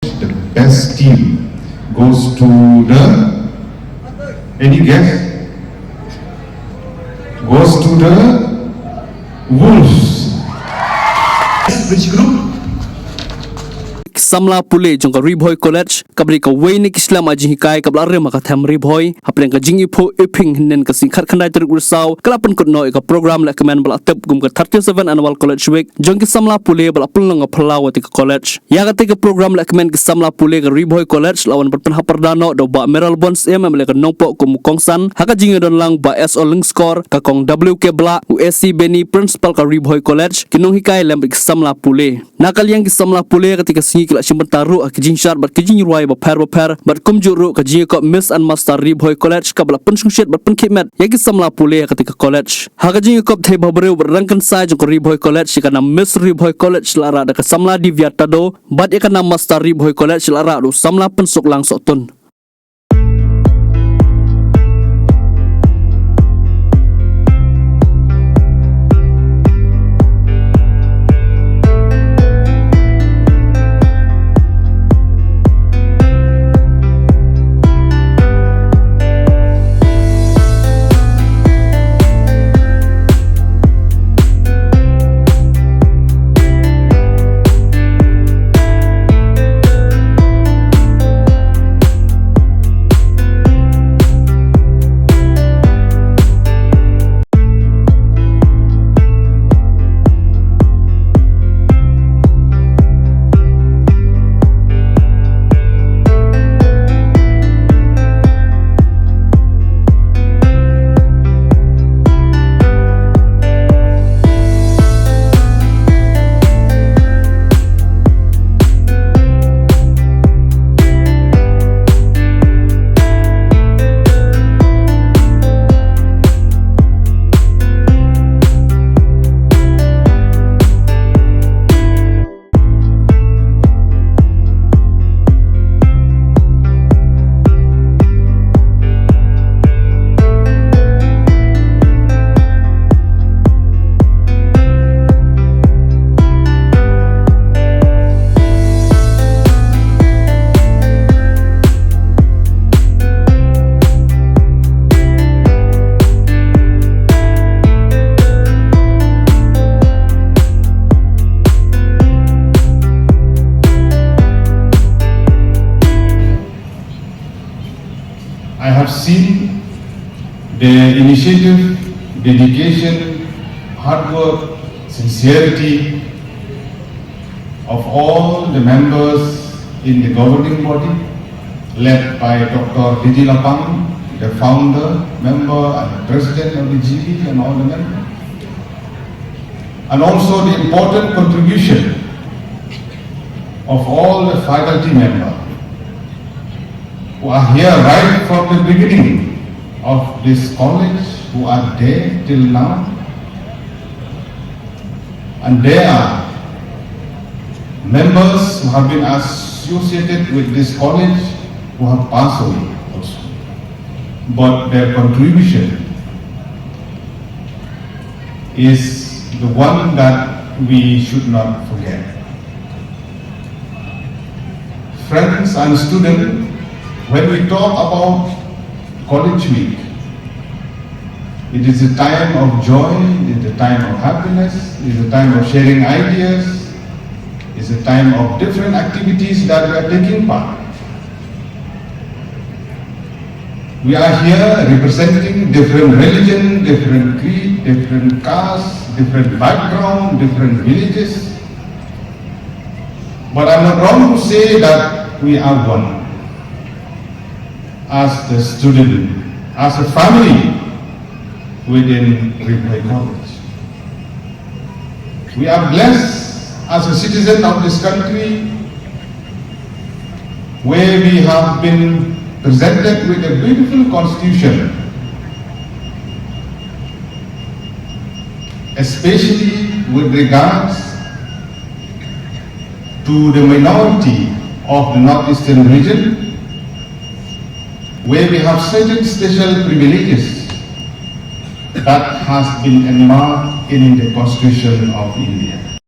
The best team goes to the, any guess? Goes to the Wolves. Which group? Samla pule jong ka Bhoi College kabri ka weinik Islam aji hikai kabla re maka tham Bhoi hapren ka jingi pho iping hinnen ka singkhat khandai ter gursau kalapan kot noi ka program la kemen bala tep gum ka 37 annual college week jong ki samla pule bala pulnga phalawati ka college ya ka te ka program la kemen ki samla pule ka Bhoi College lawan perpen hapardano do ba meral bonds le ka nongpo kum kongsan haka jingi don lang ba SO ling score ka kong WK bla USC Beni principal ka Bhoi College kinong hikai lem ki samla pule nakal yang ki samla pule ka tika singi simpan taru kijing syar bat kijing ruai ba per bat kumju ru kijing ko miss and master Bhoi College ka bala pensung syet bat pen khidmat yaki samla pule ketika college ha kijing ko thai babreu berangkan sai jong Bhoi College kana miss Bhoi College lara da ka samla Divya Tado bat kana master Bhoi College lara ru samla Pynsuklang Sohtun. I have seen the initiative, dedication, hard work, sincerity of all the members in the governing body, led by Dr. Divya, the founder, member, and president of the GB, and all the members. And also the important contribution of all the faculty members who are here right from the beginning of this college, who are there till now. And there are members who have been associated with this college who have passed away also. But their contribution is the one that we should not forget. Friends and students, when we talk about College Week, it is a time of joy, it is a time of happiness, it is a time of sharing ideas, it is a time of different activities that we are taking part. We are here representing different religion, different creed, different caste, different background, different villages. But I'm not wrong to say that we are one. As the student, as a family within Bhoi College. We are blessed as a citizen of this country, where we have been presented with a beautiful constitution, especially with regards to the minority of the northeastern region, where we have certain special privileges that has been enmarked in the Constitution of India.